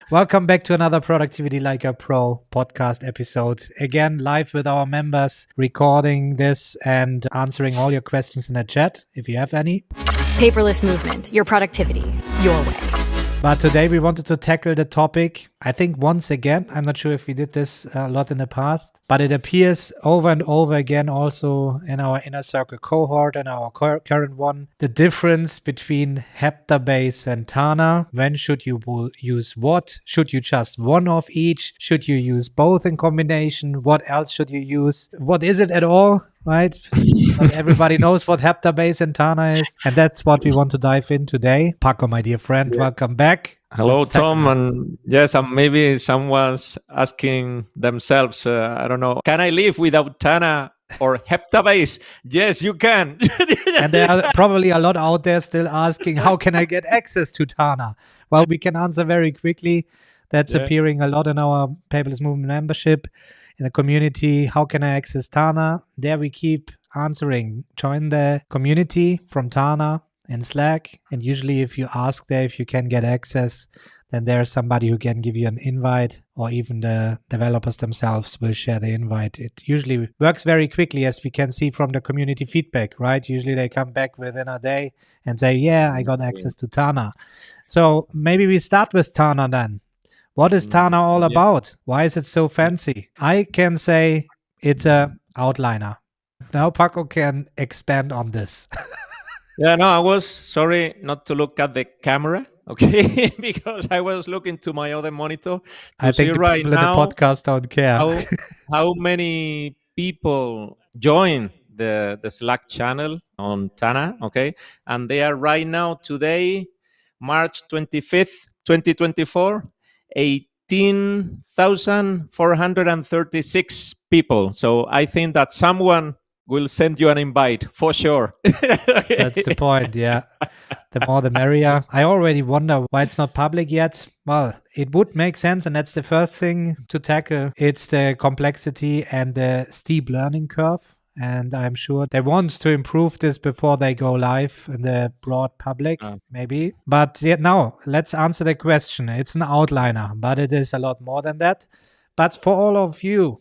Welcome back to another Productivity Like a Pro podcast episode. Again, live with our members, recording this and answering all your questions in the chat, if you have any. Paperless Movement, your productivity, your way. But today we wanted to tackle the topic, I think once again, I'm not sure if we did this a lot in the past, but it appears over and over again also in our inner circle cohort and our current one, the difference between Heptabase and Tana. When should you use what? Should you just one of each? Should you use both in combination? What else should you use? What is it at all? Right? Not everybody knows what Heptabase and Tana is. And that's what we want to dive in today. Paco, my dear friend, welcome back. Hello, Tom. And yes, maybe someone's asking themselves, I don't know, can I live without Tana or Heptabase? Yes, you can. And there are probably a lot out there still asking, how can I get access to Tana? Well, we can answer very quickly. That's appearing a lot in our Paperless Movement membership, in the community. How can I access Tana? There we keep answering. Join the community from Tana in Slack. And usually if you ask there if you can get access, then there's somebody who can give you an invite, or even the developers themselves will share the invite. It usually works very quickly, as we can see from the community feedback, right? Usually they come back within a day and say, yeah, I got access to Tana. So maybe we start with Tana then. What is Tana all about? Why is it so fancy? I can say it's a outliner. Now Paco can expand on this. I was sorry not to look at the camera, okay, because I was looking to my other monitor. I think the people in the podcast don't care. How many people join the Slack channel on Tana, okay? And they are right now, today, March 25th, 2024, 18,436 people. So I think that someone will send you an invite for sure. Okay. That's the point, yeah. The more the merrier. I already wonder why it's not public yet. Well, it would make sense, and that's the first thing to tackle. It's the complexity and the steep learning curve. And I'm sure they want to improve this before they go live in the broad public, maybe. But now, let's answer the question. It's an outliner, but it is a lot more than that. But for all of you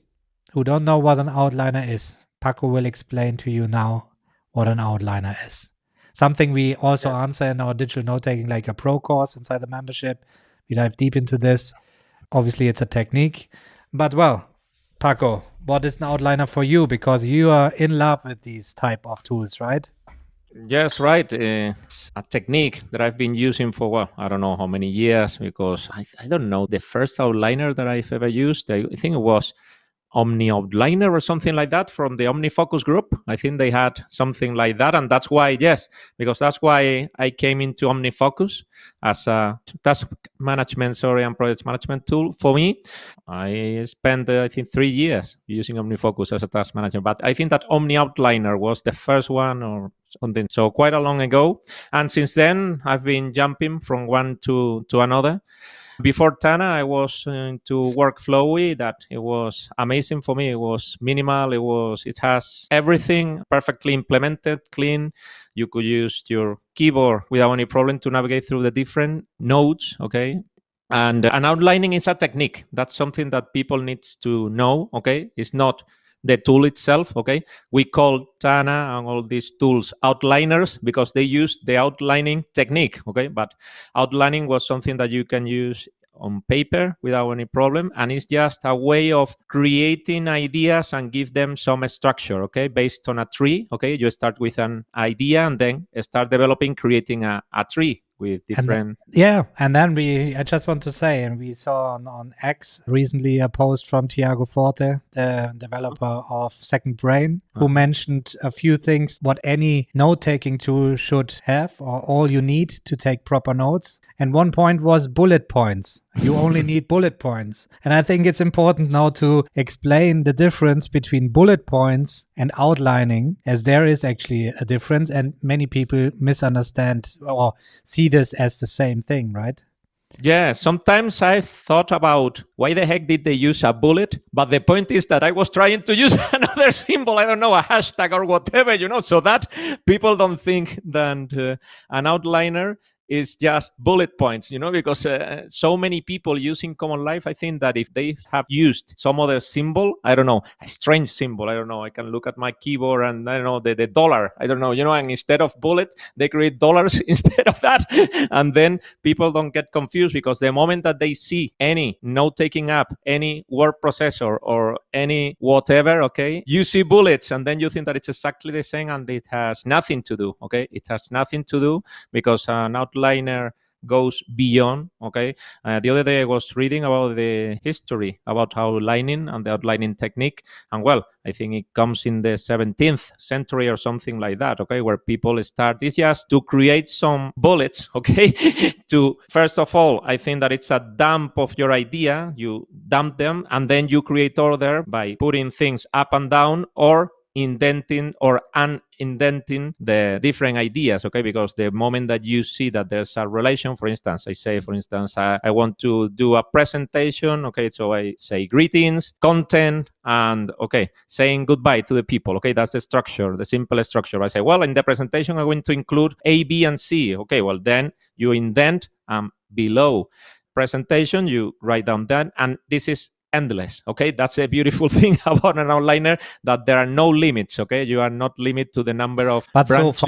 who don't know what an outliner is, Paco will explain to you now what an outliner is. Something we also answer in our digital note-taking, like a pro course inside the membership. We dive deep into this. Obviously, it's a technique. But well, Paco, what is an outliner for you? Because you are in love with these type of tools, right? Yes, right. It's a technique that I've been using for, well, I don't know how many years, because I don't know, the first outliner that I've ever used, I think it was Omni Outliner or something like that from the OmniFocus group. I think they had something like that. And that's why, because that's why I came into OmniFocus as a task management, and project management tool. For me, I spent, I think, 3 years using OmniFocus as a task manager. But I think that Omni Outliner was the first one or something. So quite a long ago. And since then, I've been jumping from one to another. Before Tana, I was into Workflowy. That it was amazing for me. It was minimal. It has everything perfectly implemented, clean. You could use your keyboard without any problem to navigate through the different nodes, okay? And outlining is a technique. That's something that people need to know, okay? It's not the tool itself, okay? We call Tana and all these tools outliners because they use the outlining technique, okay? But outlining was something that you can use on paper without any problem, and it's just a way of creating ideas and give them some structure, okay? Based on a tree, okay? You start with an idea and then start creating a tree with different... And then I just want to say, and we saw on X recently a post from Tiago Forte, the developer of Second Brain, who mentioned a few things what any note-taking tool should have, or all you need to take proper notes. And one point was bullet points. You only need bullet points. And I think it's important now to explain the difference between bullet points and outlining, as there is actually a difference, and many people misunderstand or see this as the same thing, right? Yeah, sometimes I thought about why the heck did they use a bullet? But the point is that I was trying to use another symbol, I don't know, a hashtag or whatever, so that people don't think that an outliner is just bullet points, because so many people using Common Life, I think that if they have used some other symbol, I don't know, a strange symbol, I don't know, I can look at my keyboard and I don't know, the dollar, I don't know, and instead of bullet, they create dollars instead of that. And then people don't get confused, because the moment that they see any note-taking app, any word processor, or any whatever, okay, you see bullets, and then you think that it's exactly the same, and it has nothing to do, okay? It has nothing to do, because an outliner goes beyond, okay? The other day I was reading about the history about outlining and the outlining technique, and well, I think it comes in the 17th century or something like that, okay, where people start, it's just to create some bullets, okay, to, first of all, I think that it's a dump of your idea, you dump them, and then you create order by putting things up and down, or indenting or unindenting the different ideas, okay? Because the moment that you see that there's a relation, for instance, I say, I want to do a presentation, okay? So I say greetings, content, and, okay, saying goodbye to the people, okay? That's the structure, the simple structure. I say, well, in the presentation, I'm going to include A, B, and C, okay? Well, then you indent, below presentation, you write down that, and this is endless, okay? That's a beautiful thing about an outliner, that there are no limits, okay? You are not limited to the number of branches.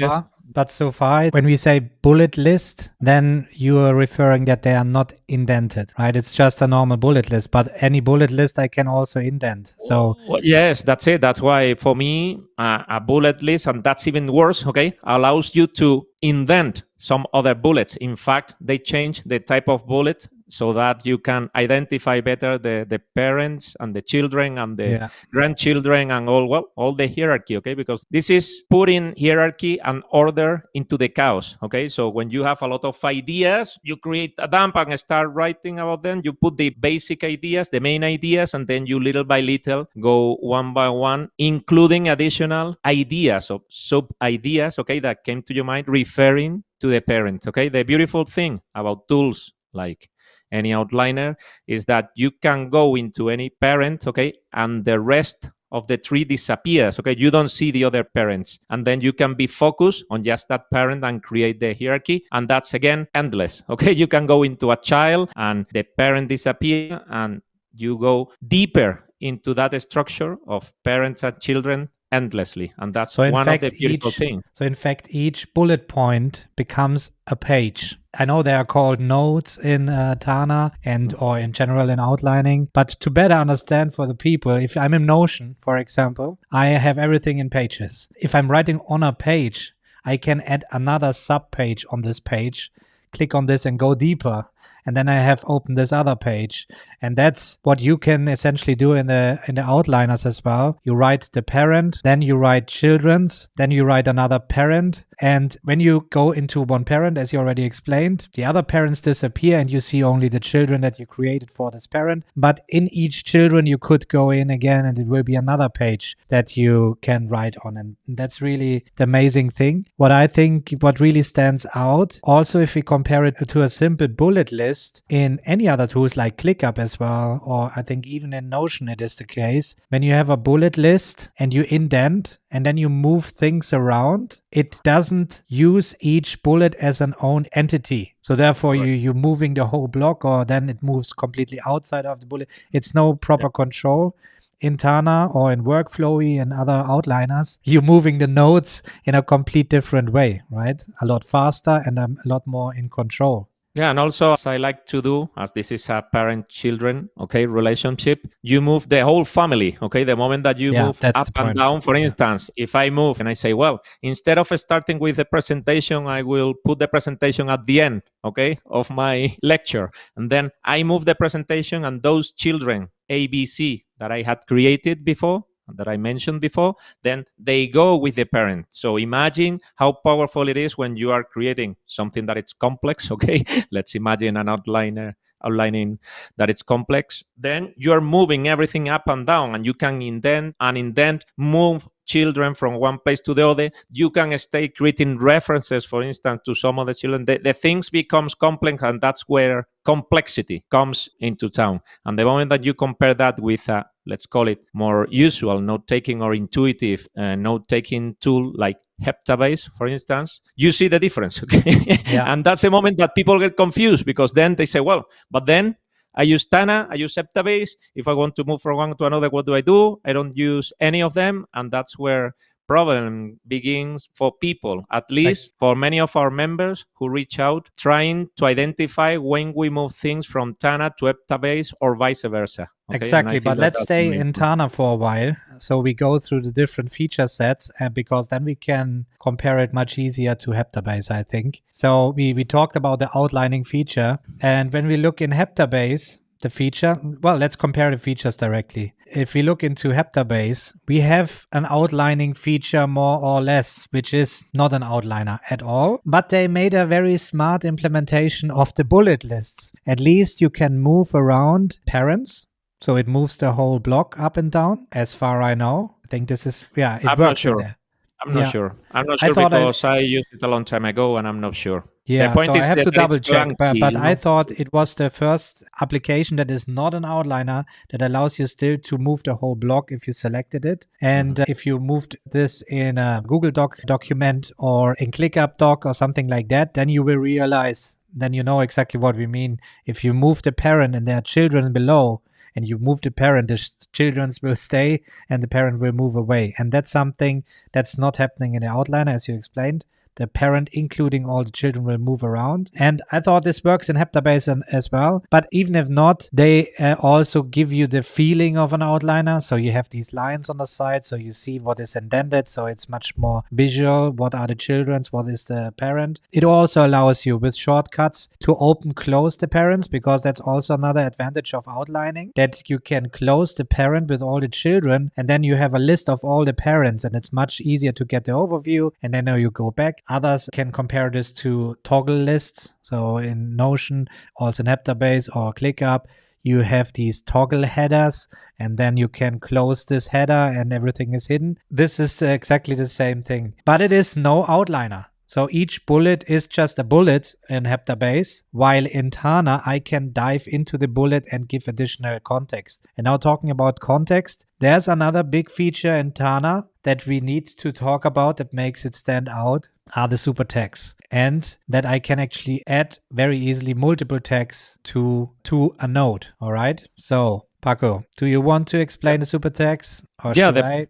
So far, when we say bullet list, then you are referring that they are not indented, right? It's just a normal bullet list, but any bullet list I can also indent. So well, yes, that's it. That's why for me, a bullet list, and that's even worse, okay, allows you to indent some other bullets. In fact, they change the type of bullet so that you can identify better the parents and the children and the grandchildren and all the hierarchy, okay? Because this is putting hierarchy and order into the chaos, okay? So when you have a lot of ideas, you create a dump and start writing about them. You put the basic ideas, the main ideas, and then you little by little go one by one, including additional ideas or sub-ideas, okay, that came to your mind referring to the parent, okay? The beautiful thing about tools like any outliner is that you can go into any parent, okay, and the rest of the tree disappears, okay? You don't see the other parents, and then you can be focused on just that parent and create the hierarchy, and that's, again, endless, okay? You can go into a child and the parent disappear, and you go deeper into that structure of parents and children endlessly, and that's one of the beautiful things. So in fact, each bullet point becomes a page. I know they are called notes in Tana or in general in outlining, but to better understand for the people, if I'm in Notion, for example, I have everything in pages. If I'm writing on a page, I can add another sub page on this page, click on this and go deeper. And then I have opened this other page. And that's what you can essentially do in the outliners as well. You write the parent, then you write children's, then you write another parent. And when you go into one parent, as you already explained, the other parents disappear and you see only the children that you created for this parent. But in each children, you could go in again and it will be another page that you can write on. And that's really the amazing thing. What I think, what really stands out, also if we compare it to a simple bullet list, in any other tools like ClickUp as well, or I think even in Notion it is the case, when you have a bullet list and you indent and then you move things around, it doesn't use each bullet as an own entity. So therefore you're moving the whole block, or then it moves completely outside of the bullet. It's no proper control. In Tana or in Workflowy and other outliners, you're moving the nodes in a complete different way, right? A lot faster and a lot more in control. Yeah, and also, as I like to do, as this is a parent-children, okay, relationship, you move the whole family, okay? The moment that you move up and down, for instance, if I move and I say, well, instead of starting with the presentation, I will put the presentation at the end, okay, of my lecture. And then I move the presentation, and those children, A, B, C, that I had created before, that I mentioned before, then they go with the parent. So imagine how powerful it is when you are creating something that it's complex, okay? Let's imagine an outlining that it's complex. Then you're moving everything up and down, and you can indent, move children from one place to the other. You can stay creating references, for instance, to some of the children. The things becomes complex, and that's where complexity comes into town. And the moment that you compare that with a, let's call it, more usual note-taking or intuitive note-taking tool like Heptabase, for instance, you see the difference. Okay? Yeah. And that's the moment that people get confused, because then they say, well, but then I use Tana, I use Heptabase. If I want to move from one to another, what do? I don't use any of them. And that's where problem begins for people, at least for many of our members who reach out, trying to identify when we move things from Tana to Heptabase or vice versa. Okay? Exactly, but let's stay in Tana for a while. So we go through the different feature sets, because then we can compare it much easier to Heptabase, I think. So we talked about the outlining feature, and when we look in Heptabase, the feature, well, let's compare the features directly. If we look into Heptabase, we have an outlining feature more or less, which is not an outliner at all, but they made a very smart implementation of the bullet lists. At least you can move around parents. So it moves the whole block up and down, as far I know. I think this is, it I'm works not sure. in there. I'm not sure. I'm not sure because I used it a long time ago, and I'm not sure. Yeah, the point so is I have to double check, clunky, but I thought it was the first application that is not an outliner that allows you still to move the whole block if you selected it. And if you moved this in a Google Doc document or in ClickUp Doc or something like that, then you will realize, then you know exactly what we mean. If you move the parent and there are children below, and you move the parent, the children will stay and the parent will move away. And that's something that's not happening in the outliner, as you explained. The parent, including all the children, will move around. And I thought this works in Heptabase as well. But even if not, they also give you the feeling of an outliner. So you have these lines on the side, so you see what is indented. So it's much more visual. What are the children's? What is the parent? It also allows you with shortcuts to close the parents, because that's also another advantage of outlining, that you can close the parent with all the children, and then you have a list of all the parents, and it's much easier to get the overview, and then you go back. Others can compare this to toggle lists. So in Notion, also in Heptabase or ClickUp, you have these toggle headers, and then you can close this header and everything is hidden. This is exactly the same thing, but it is no outliner. So each bullet is just a bullet in Heptabase, while in Tana, I can dive into the bullet and give additional context. And now talking about context, there's another big feature in Tana that we need to talk about that makes it stand out, are the super tags. And that I can actually add very easily multiple tags to a node. All right. So Paco, do you want to explain the super tags? Or the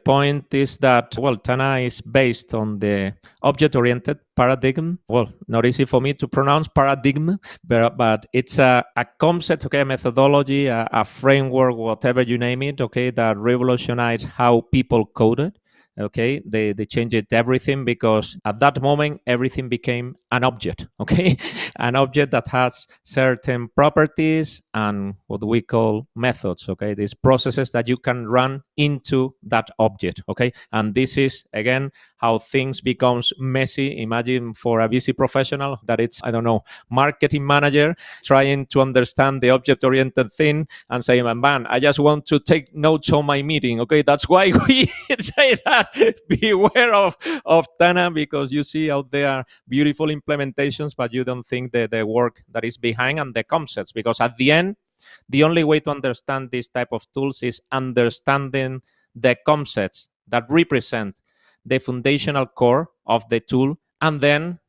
point is that, well, Tana is based on the object-oriented paradigm. Well, not easy for me to pronounce paradigm, but it's a concept, okay, a methodology, a framework, whatever you name it, okay, that revolutionized how people coded. Okay, they changed everything, because at that moment everything became an object. Okay, an object that has certain properties and what we call methods. Okay, these processes that you can run into that object. Okay, and this is again how things becomes messy. Imagine for a busy professional that it's, I don't know, marketing manager trying to understand the object-oriented thing and saying, man, I just want to take notes on my meeting. Okay, that's why we say that. Beware of Tana, because you see out there beautiful implementations, but you don't think the work that is behind and the concepts, because at the end, the only way to understand this type of tools is understanding the concepts that represent the foundational core of the tool, and then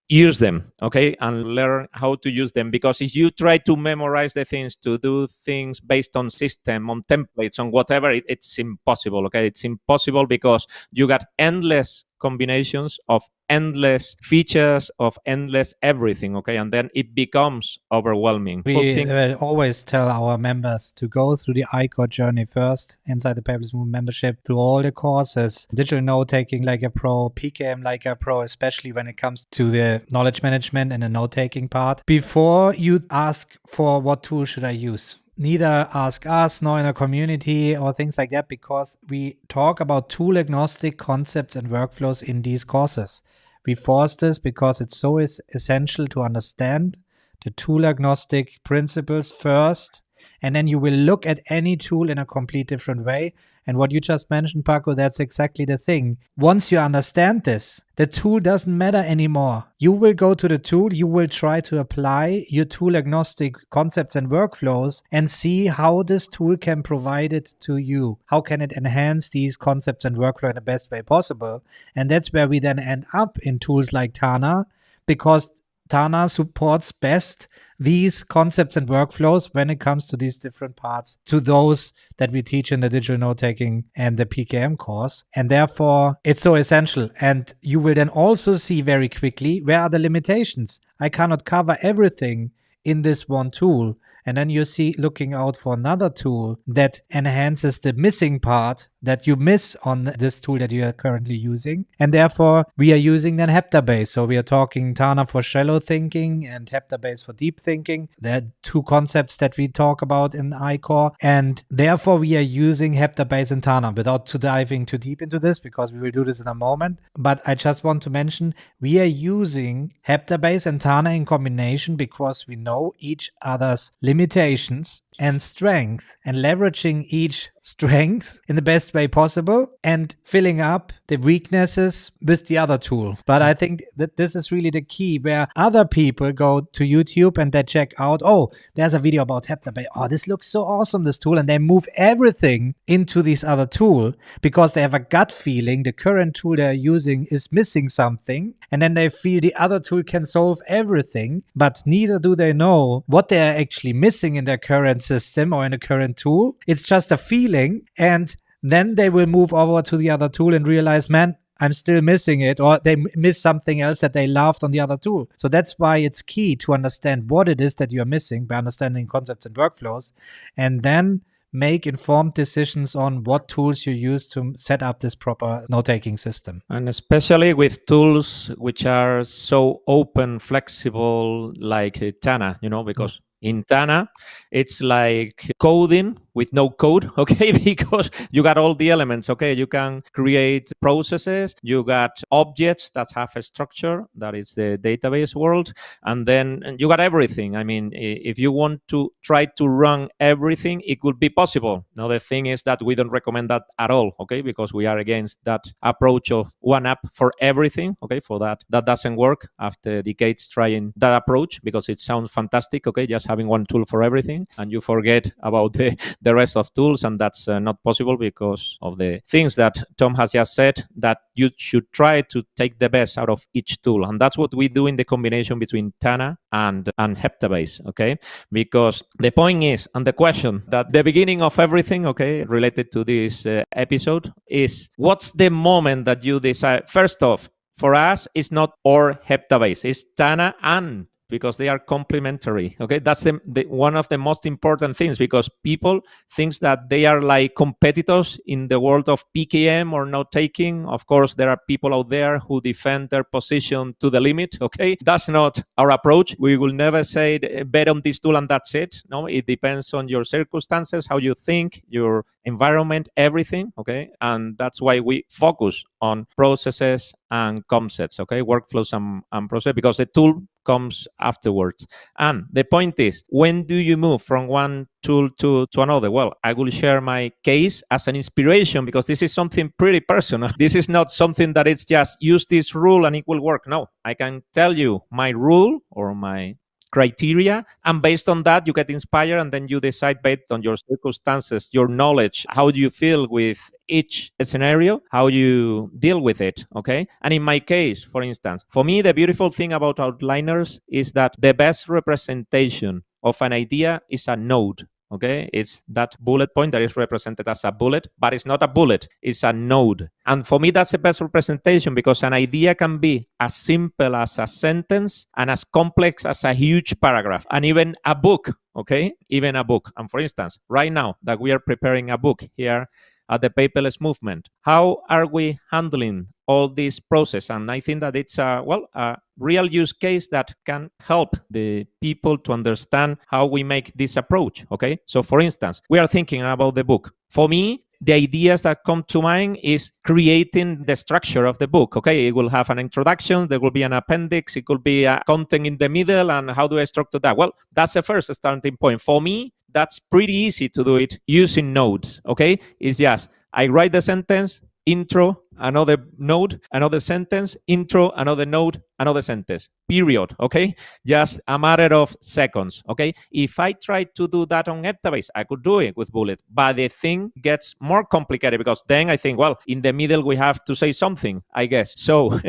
use them, okay, and learn how to use them. Because if you try to memorize the things, to do things based on system, on templates, on whatever, it's impossible, okay? It's impossible because you got endless combinations of endless features, of endless everything, okay? And then it becomes overwhelming. We always tell our members to go through the iCode journey first inside the Paperless Movement membership, through all the courses, digital note-taking like a pro, PKM like a pro, especially when it comes to the knowledge management and the note-taking part, before you ask for what tool should I use. Neither ask us nor in a community or things like that, because we talk about tool agnostic concepts and workflows in these courses. We force this because it's so essential to understand the tool agnostic principles first, And then you will look at any tool in a complete different way. And what you just mentioned, Paco, that's exactly the thing. Once you understand this, the tool doesn't matter anymore. You will go to the tool, you will try to apply your tool agnostic concepts and workflows and see how this tool can provide it to you. How can it enhance these concepts and workflow in the best way possible? And that's where we then end up in tools like Tana, because Tana supports best these concepts and workflows when it comes to these different parts, to those that we teach in the digital note-taking and the PKM course. And therefore, it's so essential. And you will then also see very quickly, where are the limitations? I cannot cover everything in this one tool. And then you see looking out for another tool that enhances the missing part that you miss on this tool that you are currently using. And therefore, we are using then Heptabase. So we are talking Tana for shallow thinking and Heptabase for deep thinking. There are two concepts that we talk about in iCore. And therefore, we are using Heptabase and Tana without diving too deep into this, because we will do this in a moment. But I just want to mention, we are using Heptabase and Tana in combination because we know each other's limitations and strength, and leveraging each strength in the best way possible and filling up the weaknesses with the other tool. But I think that this is really the key, where other people go to YouTube and they check out, oh, there's a video about Heptabase. Oh, this looks so awesome, this tool. And they move everything into this other tool because they have a gut feeling the current tool they're using is missing something. And then they feel the other tool can solve everything, but neither do they know what they're actually missing in their current system or in a current tool. It's just a feeling. And then they will move over to the other tool and realize, man, I'm still missing it, or they miss something else that they loved on the other tool. So that's why it's key to understand what it is that you're missing by understanding concepts and workflows, and then make informed decisions on what tools you use to set up this proper note-taking system. And especially with tools which are so open, flexible, like Tana, because in Tana, it's like coding with no code, okay? Because you got all the elements, okay? You can create processes, you got objects that have a structure, that is the database world, and then you got everything. I mean, if you want to try to run everything, it could be possible. Now, the thing is that we don't recommend that at all, okay? Because we are against that approach of one app for everything, okay? For that doesn't work after decades trying that approach, because it sounds fantastic, okay? Just having one tool for everything, and you forget about the rest of tools, and that's not possible because of the things that Tom has just said, that you should try to take the best out of each tool. And that's what we do in the combination between Tana and Heptabase, okay? Because the point is, and the question that the beginning of everything, okay, related to this episode is, what's the moment that you decide? First off, for us, it's not or Heptabase, it's Tana and, because they are complementary. Okay, that's the one of the most important things, because people think that they are like competitors in the world of PKM or note-taking. Of course, there are people out there who defend their position to the limit. Okay, that's not our approach. We will never say bet on this tool and that's it. No, it depends on your circumstances, how you think, your environment, everything. Okay, and that's why we focus on processes and concepts. Okay, workflows and process, because the tool comes afterwards. And the point is, when do you move from one tool to another? Well, I will share my case as an inspiration, because this is something pretty personal. This is not something that it's just use this rule and it will work. No, I can tell you my rule or my criteria, and based on that you get inspired, and then you decide based on your circumstances, your knowledge, how do you feel with each scenario, how you deal with it. Okay, and in my case, for instance, for me, the beautiful thing about outliners is that the best representation of an idea is a node. Okay, it's that bullet point that is represented as a bullet, but it's not a bullet, it's a node. And for me, that's the best representation, because an idea can be as simple as a sentence and as complex as a huge paragraph, and even a book. Okay, even a book. And for instance, right now that we are preparing a book here at the Paperless Movement, how are we handling all this process? And I think that it's a real use case that can help the people to understand how we make this approach. Okay, so for instance, we are thinking about the book. For me, the ideas that come to mind is creating the structure of the book. Okay, it will have an introduction, there will be an appendix, it could be a content in the middle, and how do I structure that? Well, that's the first starting point. For me, that's pretty easy to do it using notes. Okay, it's just I write the sentence, intro, another node, another sentence, intro, another node, another sentence, period. Okay, just a matter of seconds. Okay, if I try to do that on Heptabase, I could do it with bullet, but the thing gets more complicated because then I think, well, in the middle we have to say something, I guess. So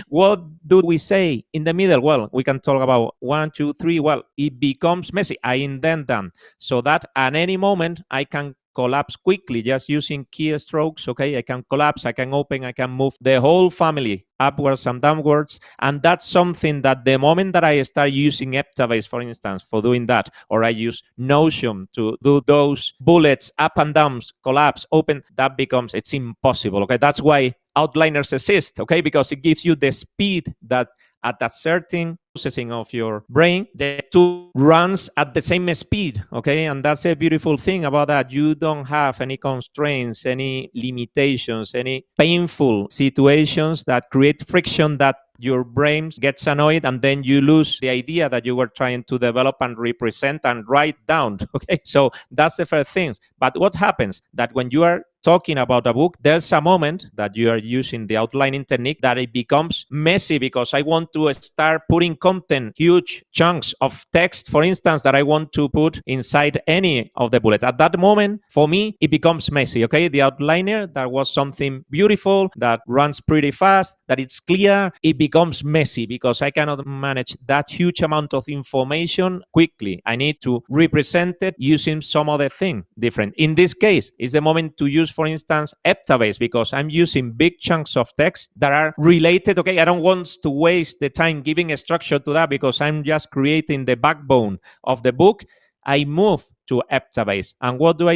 what do we say in the middle? Well, we can talk about 1, 2, 3. Well, it becomes messy. I indent them so that at any moment I can collapse quickly just using keystrokes. Okay, I can collapse, I can open, I can move the whole family upwards and downwards. And that's something that the moment that I start using Heptabase, for instance, for doing that, or I use Notion to do those bullets up and downs, collapse, open, that becomes, it's impossible. Okay, that's why outliners exist. Okay, because it gives you the speed that at a certain processing of your brain, the tool runs at the same speed. Okay, and that's a beautiful thing about that. You don't have any constraints, any limitations, any painful situations that create friction that your brain gets annoyed, and then you lose the idea that you were trying to develop and represent and write down. Okay, so that's the first things. But what happens that when you are talking about a book, there's a moment that you are using the outlining technique that it becomes messy because I want to start putting content, huge chunks of text, for instance, that I want to put inside any of the bullets. At that moment, for me, it becomes messy. Okay, the outliner, that was something beautiful, that runs pretty fast, that it's clear, it becomes messy because I cannot manage that huge amount of information quickly. I need to represent it using some other thing different. In this case, it's the moment to use, for instance, Heptabase, because I'm using big chunks of text that are related. Okay, I don't want to waste the time giving a structure to that because I'm just creating the backbone of the book. I move to Heptabase. And what do?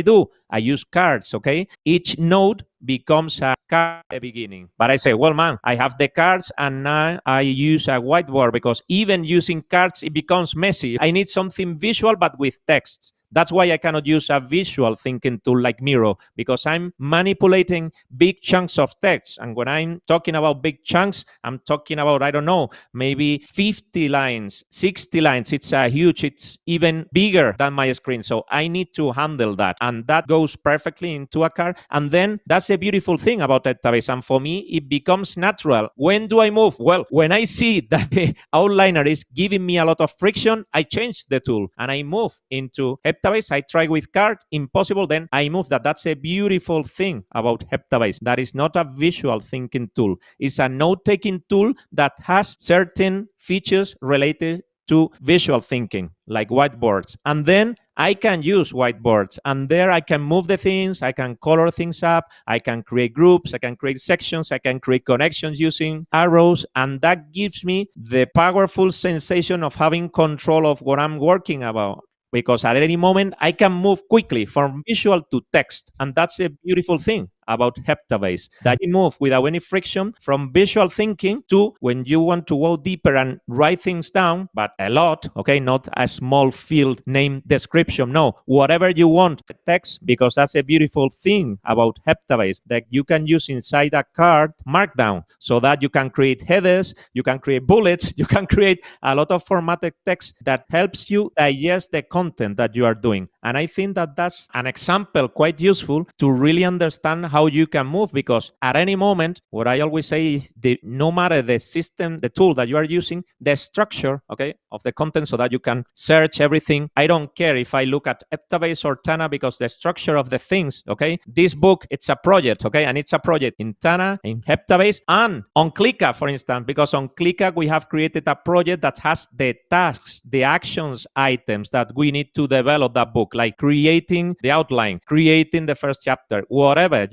I use cards, okay? Each node becomes a card at the beginning. But I say, well, man, I have the cards and now I use a whiteboard because even using cards, it becomes messy. I need something visual, but with texts. That's why I cannot use a visual thinking tool like Miro, because I'm manipulating big chunks of text. And when I'm talking about big chunks, I'm talking about, I don't know, maybe 50 lines, 60 lines. It's huge. It's even bigger than my screen. So I need to handle that. And that goes perfectly into a card. And then that's a beautiful thing about Heptabase. And for me, it becomes natural. When do I move? Well, when I see that the outliner is giving me a lot of friction, I change the tool and I move into Heptabase. I try with card, impossible, then I move that. That's a beautiful thing about Heptabase. That is not a visual thinking tool. It's a note-taking tool that has certain features related to visual thinking, like whiteboards. And then I can use whiteboards, and there I can move the things, I can color things up, I can create groups, I can create sections, I can create connections using arrows, and that gives me the powerful sensation of having control of what I'm working about. Because at any moment, I can move quickly from visual to text. And that's a beautiful thing about Heptabase, that you move without any friction from visual thinking to when you want to go deeper and write things down, but a lot, okay, not a small field name description. No, whatever you want, text, because that's a beautiful thing about Heptabase, that you can use inside a card markdown so that you can create headers, you can create bullets, you can create a lot of formatted text that helps you digest the content that you are doing. And I think that that's an example quite useful to really understand how you can move, because at any moment, what I always say is no matter the system, the tool that you are using, the structure, okay, of the content so that you can search everything. I don't care if I look at Heptabase or Tana, because the structure of the things, okay, this book, it's a project, okay, and it's a project in Tana, in Heptabase, and on ClickUp, for instance, because on ClickUp, we have created a project that has the tasks, the actions items that we need to develop that book, like creating the outline, creating the first chapter, whatever,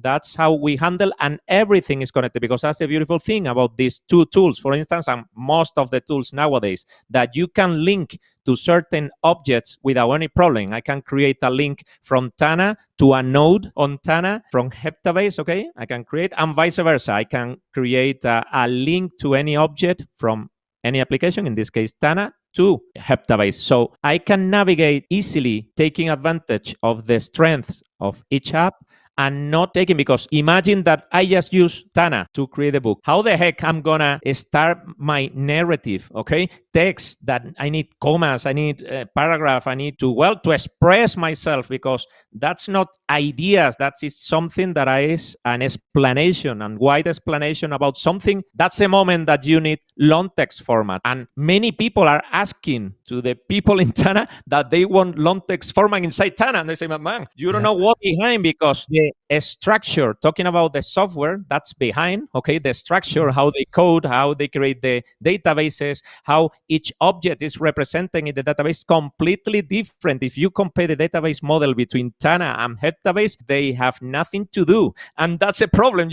that's how we handle, and everything is connected, because that's the beautiful thing about these two tools, for instance, and most of the tools nowadays, that you can link to certain objects without any problem. I can create a link from Tana to a node on Tana from Heptabase, okay? I can create, and vice versa. I can create a link to any object from any application, in this case Tana, to Heptabase. So I can navigate easily, taking advantage of the strengths of each app, and not taking, because imagine that I just use Tana to create a book. How the heck I'm gonna start my narrative, okay? Text that I need commas, I need a paragraph, I need to express myself, because that's not ideas, that is something that is an explanation, and wide explanation about something. That's the moment that you need long text format. And many people are asking to the people in Tana that they want long text format inside Tana, and they say, man, you don't know what behind, because the structure, talking about the software that's behind, okay, the structure, how they code, how they create the databases, how each object is represented in the database, completely different. If you compare the database model between Tana and Heptabase, they have nothing to do. And that's a problem,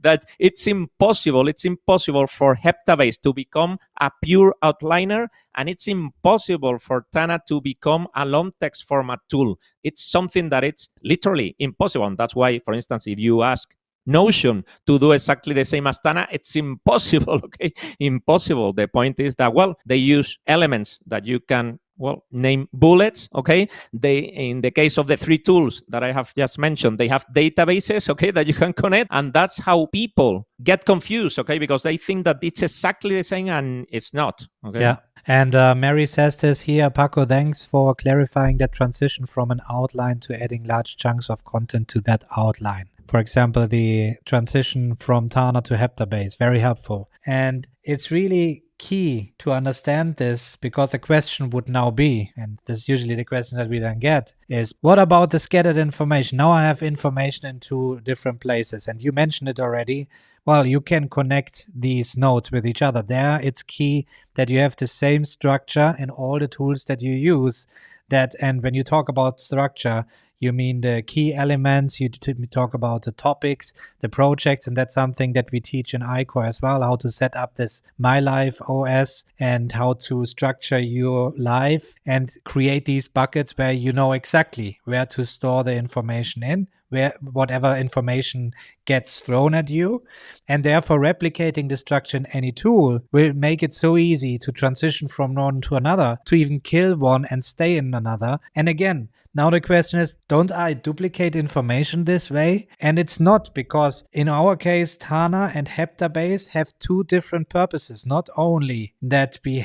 that it's impossible for Heptabase to become a pure outliner, and it's impossible for Tana to become a long text format tool. It's something that it's literally impossible. And that's why, for instance, if you ask Notion to do exactly the same as Tana, it's impossible, okay? Impossible. The point is that, they use elements that you can name bullets, okay? In the case of the three tools that I have just mentioned, they have databases, okay, that you can connect. And that's how people get confused, okay? Because they think that it's exactly the same, and it's not, okay? Yeah. And Mary says this here, Paco, thanks for clarifying that transition from an outline to adding large chunks of content to that outline. For example, the transition from Tana to Heptabase, very helpful. And it's really key to understand this, because the question would now be, and this is usually the question that we then get, is what about the scattered information? Now I have information in two different places, and you mentioned it already. Well, you can connect these nodes with each other. There, it's key that you have the same structure in all the tools that you use. And when you talk about structure, you mean the key elements, you talk about the topics, the projects, and that's something that we teach in iCore as well, how to set up this My Life OS and how to structure your life and create these buckets where you know exactly where to store the information in, where whatever information gets thrown at you. And therefore replicating the structure in any tool will make it so easy to transition from one to another, to even kill one and stay in another. And again, now the question is, don't I duplicate information this way? And it's not, because in our case, Tana and Heptabase have two different purposes. Not only that we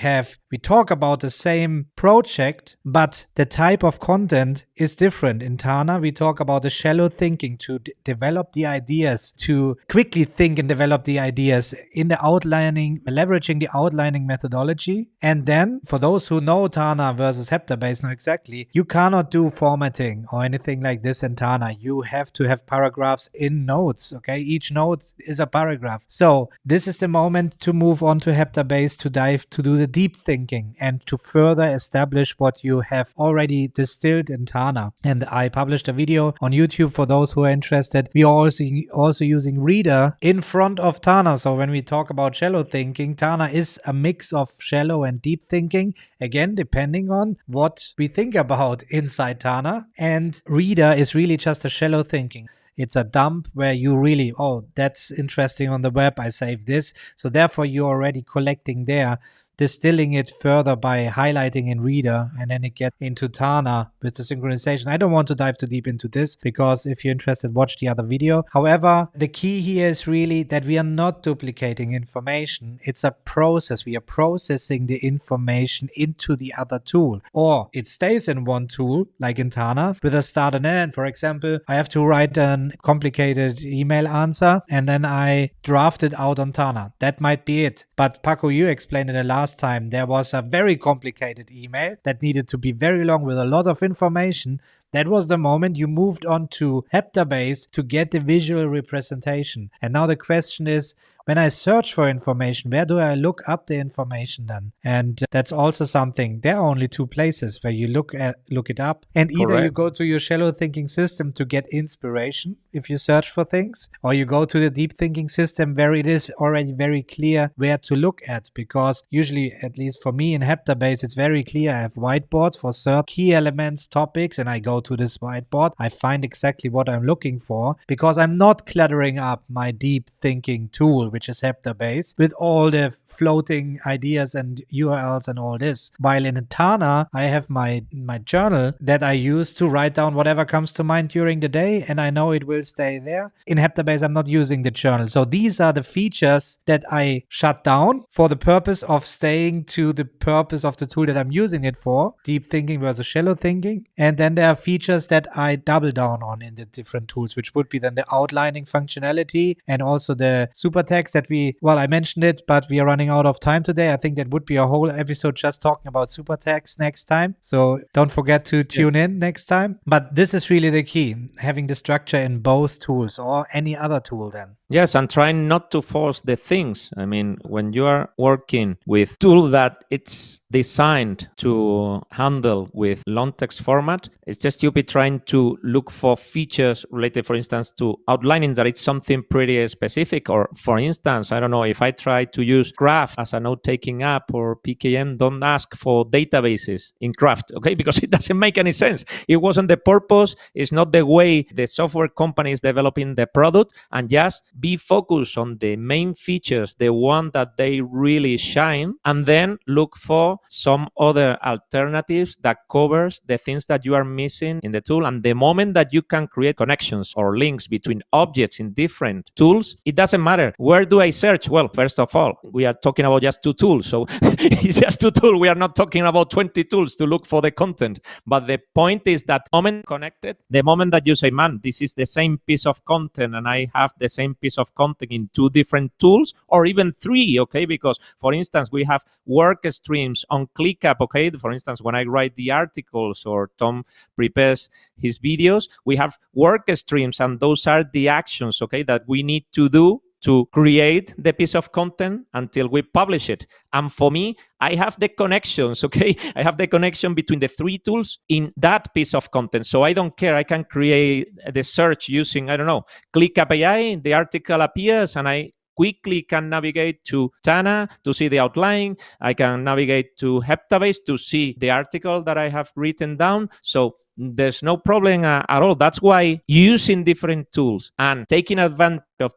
talk about the same project, but the type of content is different. In Tana, we talk about the shallow thinking, to develop the ideas, to quickly think and develop the ideas in the outlining, leveraging the outlining methodology. And then for those who know Tana versus Heptabase know exactly, you cannot do formatting or anything like this in Tana. You have to have paragraphs in nodes, okay? Each node is a paragraph. So this is the moment to move on to Heptabase, to do the deep thinking and to further establish what you have already distilled in Tana. And I published a video on YouTube for those who are interested. We are also using Reader in front of Tana. So when we talk about shallow thinking, Tana is a mix of shallow and deep thinking, again, depending on what we think about inside Tana. And Reader is really just a shallow thinking. It's a dump where you really, that's interesting on the web, I save this. So therefore you're already collecting there, distilling it further by highlighting in Reader, and then it gets into Tana with the synchronization. I don't want to dive too deep into this, because if you're interested, watch the other video. However, the key here is really that we are not duplicating information. It's a process. We are processing the information into the other tool, or it stays in one tool, like in Tana, with a start and end. For example, I have to write a complicated email answer, and then I draft it out on Tana. That might be it. But Paco, you explained it the last time. There was a very complicated email that needed to be very long with a lot of information. That was the moment you moved on to Heptabase to get the visual representation. And now the question is, when I search for information, where do I look up the information then? And that's also something. There are only two places where you look it up. And either Correct. You go to your shallow thinking system to get inspiration if you search for things, or you go to the deep thinking system where it is already very clear where to look at. Because usually, at least for me in Heptabase, it's very clear. I have whiteboards for certain key elements, topics, and I go go to this whiteboard, I find exactly what I'm looking for, because I'm not cluttering up my deep thinking tool, which is Heptabase, with all the floating ideas and URLs and all this. While in Tana, I have my journal that I use to write down whatever comes to mind during the day, and I know it will stay there. In Heptabase, I'm not using the journal. So these are the features that I shut down for the purpose of staying to the purpose of the tool that I'm using it for, deep thinking versus shallow thinking. And then there are features that I double down on in the different tools, which would be then the outlining functionality and also the super text that I mentioned it, but we are running out of time today. I think that would be a whole episode just talking about super text next time. So don't forget to tune in next time. But this is really the key, having the structure in both tools or any other tool then. Yes, and trying not to force the things. I mean, when you are working with tool that it's designed to handle with long text format, it's just you'll be trying to look for features related, for instance, to outlining that it's something pretty specific. Or for instance, I don't know, if I try to use Craft as a note-taking app or PKM, don't ask for databases in Craft, okay? Because it doesn't make any sense. It wasn't the purpose. It's not the way the software company is developing the product, and just be focused on the main features, the one that they really shine, and then look for some other alternatives that covers the things that you are missing in the tool. And the moment that you can create connections or links between objects in different tools, it doesn't matter. Where do I search? Well, first of all, we are talking about just 2 tools. So it's just 2 tools. We are not talking about 20 tools to look for the content. But the point is that moment connected, the moment that you say, man, this is the same piece of content and I have the same piece of content in 2 different tools, or even 3, okay? Because, for instance, we have work streams on ClickUp, okay? For instance, when I write the articles or Tom prepares his videos, we have work streams, and those are the actions, okay, that we need to do to create the piece of content until we publish it. And for me, I have the connections, okay? I have the connection between the 3 tools in that piece of content. So I don't care. I can create the search using, I don't know, ClickUp AI, the article appears, and I quickly can navigate to Tana to see the outline. I can navigate to Heptabase to see the article that I have written down. So there's no problem at all. That's why using different tools and taking advantage of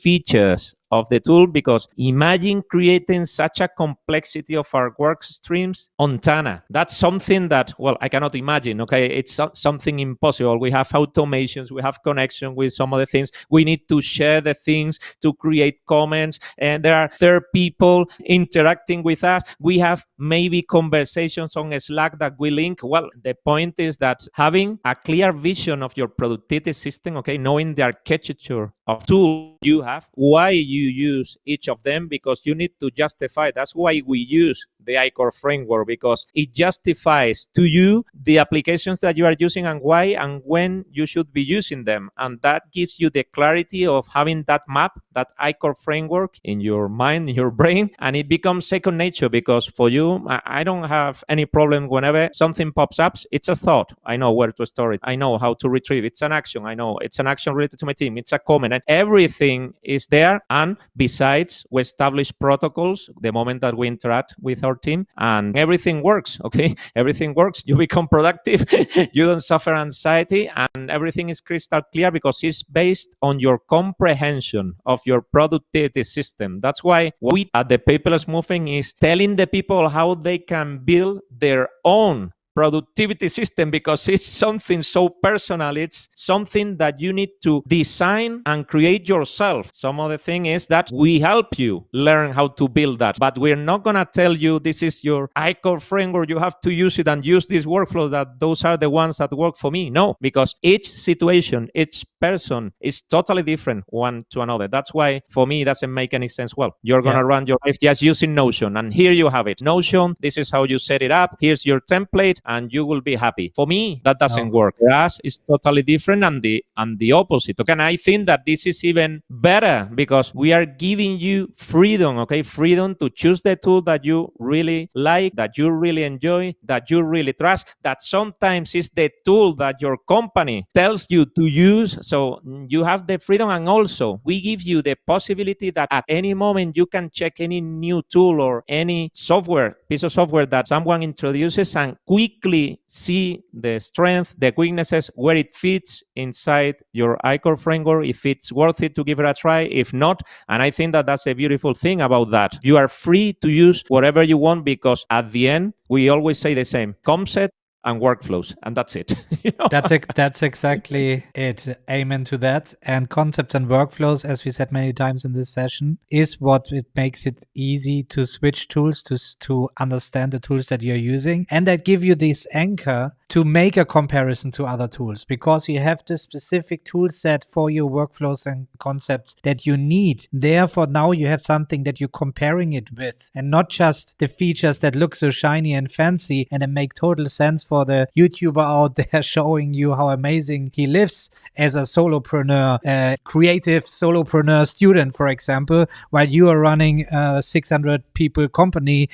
features of the tool, because imagine creating such a complexity of our work streams on Tana. That's something that, well, I cannot imagine, okay? It's something impossible. We have automations, we have connection with some of the things. We need to share the things to create comments, and there are third people interacting with us. We have maybe conversations on Slack that we link. Well, the point is that having a clear vision of your productivity system, okay, knowing the architecture of tools you have, why you use each of them, because you need to justify. That's why we use the ICOR framework, because it justifies to you the applications that you are using and why and when you should be using them. And that gives you the clarity of having that map, that ICOR framework in your mind, in your brain, and it becomes second nature. Because for you, I don't have any problem whenever something pops up. It's a thought. I know where to store it. I know how to retrieve. It's an action. I know it's an action related to my team. It's a comment, and everything is there. And besides, we establish protocols the moment that we interact with our team, and everything works, okay? Everything works. You become productive. You don't suffer anxiety, and everything is crystal clear because it's based on your comprehension of your productivity system. That's why we at the Paperless Movement is telling the people how they can build their own productivity system, because it's something so personal. It's something that you need to design and create yourself. Some of the thing is that we help you learn how to build that, but we're not going to tell you this is your ICOR framework, you have to use it and use these workflows, that those are the ones that work for me. No, because each situation, each person is totally different one to another. That's why for me it doesn't make any sense. Well, you're going to run your life just using Notion, and here you have it. Notion, this is how you set it up. Here's your template, and you will be happy. For me, that doesn't work. For us, it's totally different, and the opposite. Okay, and I think that this is even better because we are giving you freedom. Okay, freedom to choose the tool that you really like, that you really enjoy, that you really trust. That sometimes is the tool that your company tells you to use. So you have the freedom, and also we give you the possibility that at any moment you can check any new tool or any software, piece of software that someone introduces, and quickly quickly see the strength, the weaknesses, where it fits inside your iCore framework, if it's worth it to give it a try, if not. And I think that that's a beautiful thing about that. You are free to use whatever you want, because at the end, we always say the same: concept and workflows, and that's it. That's exactly it. Amen to that. And concepts and workflows, as we said many times in this session, is what it makes it easy to switch tools, to understand the tools that you're using, and that give you this anchor to make a comparison to other tools, because you have the specific tool set for your workflows and concepts that you need. Therefore, now you have something that you're comparing it with, and not just the features that look so shiny and fancy and then make total sense for the YouTuber out there showing you how amazing he lives as a solopreneur, creative solopreneur student, for example, while you are running a 600 people company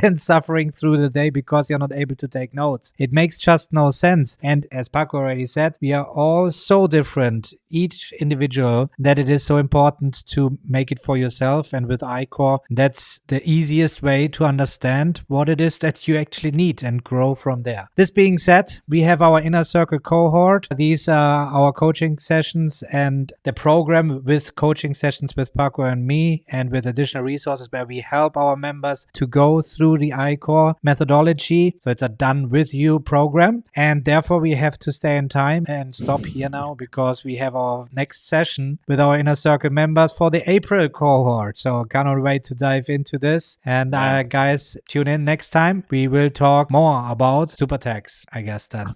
and suffering through the day because you're not able to take notes. It makes just no sense. And as Paco already said, we are all so different, each individual, that it is so important to make it for yourself. And with iCore, that's the easiest way to understand what it is that you actually need and grow from there. This being said, we have our Inner Circle cohort. These are our coaching sessions and the program with coaching sessions with Paco and me, and with additional resources where we help our members to go through the iCore methodology. So it's a done with you program, and therefore we have to stay in time and stop here now, because we have our next session with our Inner Circle members for the April cohort. So cannot wait to dive into this. And guys, tune in next time. We will talk more about super tags, I guess then.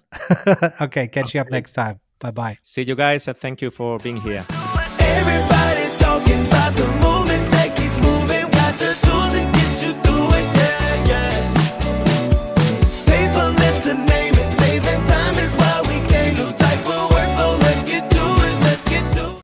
Okay, catch you up next time. Bye-bye. See you guys, and thank you for being here. Everybody's talking about the movement.